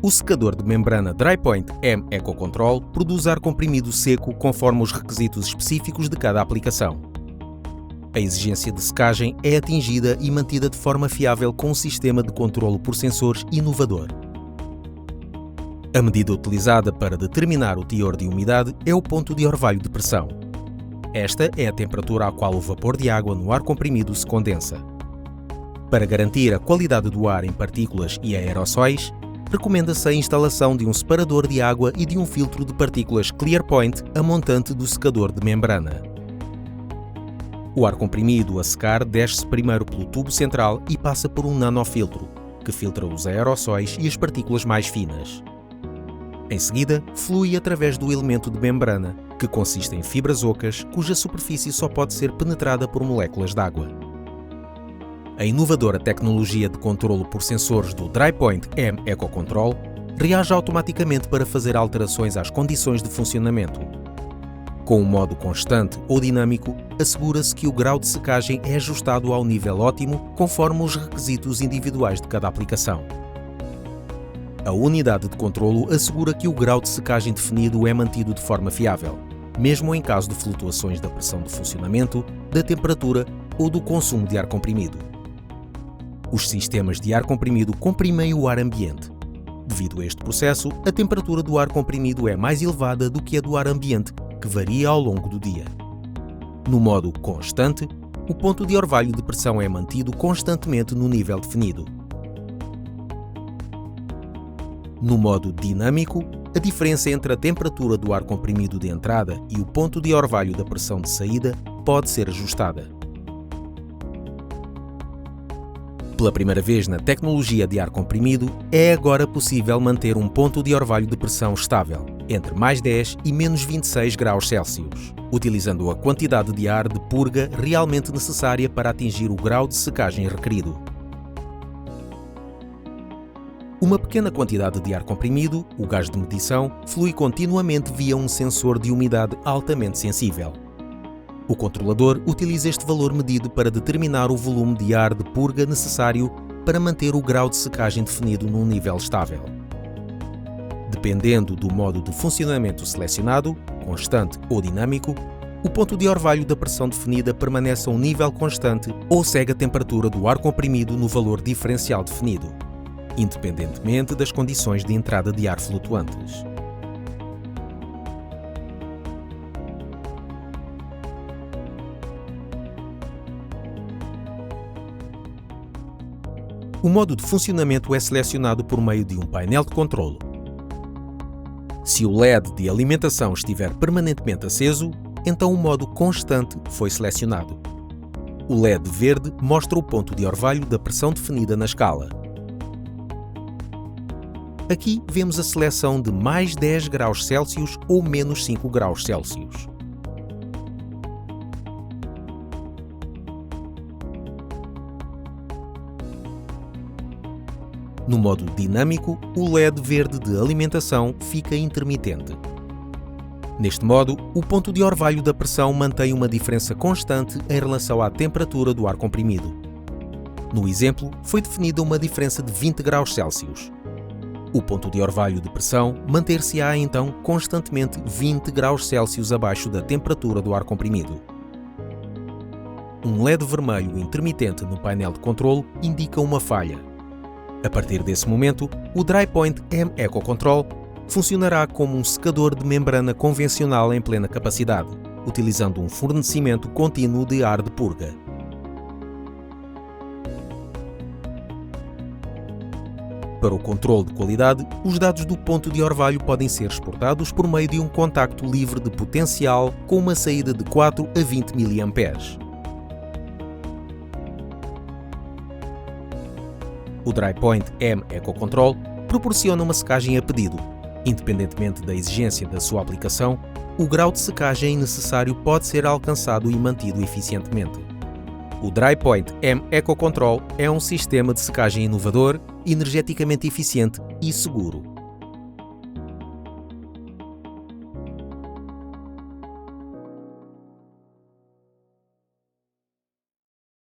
O secador de membrana Drypoint M EcoControl produz ar comprimido seco conforme os requisitos específicos de cada aplicação. A exigência de secagem é atingida e mantida de forma fiável com um sistema de controlo por sensores inovador. A medida utilizada para determinar o teor de umidade é o ponto de orvalho de pressão. Esta é a temperatura à qual o vapor de água no ar comprimido se condensa. Para garantir a qualidade do ar em partículas e aerossóis, recomenda-se a instalação de um separador de água e de um filtro de partículas ClearPoint a montante do secador de membrana. O ar comprimido a secar desce primeiro pelo tubo central e passa por um nanofiltro, que filtra os aerossóis e as partículas mais finas. Em seguida, flui através do elemento de membrana, que consiste em fibras ocas cuja superfície só pode ser penetrada por moléculas de água. A inovadora tecnologia de controlo por sensores do Drypoint M EcoControl reage automaticamente para fazer alterações às condições de funcionamento. Com um modo constante ou dinâmico, assegura-se que o grau de secagem é ajustado ao nível ótimo conforme os requisitos individuais de cada aplicação. A unidade de controlo assegura que o grau de secagem definido é mantido de forma fiável, mesmo em caso de flutuações da pressão de funcionamento, da temperatura ou do consumo de ar comprimido. Os sistemas de ar comprimido comprimem o ar ambiente. Devido a este processo, a temperatura do ar comprimido é mais elevada do que a do ar ambiente, que varia ao longo do dia. No modo constante, o ponto de orvalho de pressão é mantido constantemente no nível definido. No modo dinâmico, a diferença entre a temperatura do ar comprimido de entrada e o ponto de orvalho da pressão de saída pode ser ajustada. Pela primeira vez na tecnologia de ar comprimido, é agora possível manter um ponto de orvalho de pressão estável, entre mais 10 e menos 26 graus Celsius, utilizando a quantidade de ar de purga realmente necessária para atingir o grau de secagem requerido. Uma pequena quantidade de ar comprimido, o gás de medição, flui continuamente via um sensor de umidade altamente sensível. O controlador utiliza este valor medido para determinar o volume de ar de purga necessário para manter o grau de secagem definido num nível estável. Dependendo do modo de funcionamento selecionado, constante ou dinâmico, o ponto de orvalho da pressão definida permanece a um nível constante ou segue a temperatura do ar comprimido no valor diferencial definido, independentemente das condições de entrada de ar flutuantes. O modo de funcionamento é selecionado por meio de um painel de controlo. Se o LED de alimentação estiver permanentemente aceso, então o modo constante foi selecionado. O LED verde mostra o ponto de orvalho da pressão definida na escala. Aqui vemos a seleção de mais 10 graus Celsius ou menos 5 graus Celsius. No modo dinâmico, o LED verde de alimentação fica intermitente. Neste modo, o ponto de orvalho da pressão mantém uma diferença constante em relação à temperatura do ar comprimido. No exemplo, foi definida uma diferença de 20 graus Celsius. O ponto de orvalho de pressão manter-se-á então constantemente 20 graus Celsius abaixo da temperatura do ar comprimido. Um LED vermelho intermitente no painel de controlo indica uma falha. A partir desse momento, o Drypoint M EcoControl funcionará como um secador de membrana convencional em plena capacidade, utilizando um fornecimento contínuo de ar de purga. Para o controle de qualidade, os dados do ponto de orvalho podem ser exportados por meio de um contacto livre de potencial com uma saída de 4 a 20 mA. O Drypoint M EcoControl proporciona uma secagem a pedido. Independentemente da exigência da sua aplicação, o grau de secagem necessário pode ser alcançado e mantido eficientemente. O Drypoint M EcoControl é um sistema de secagem inovador, energeticamente eficiente e seguro.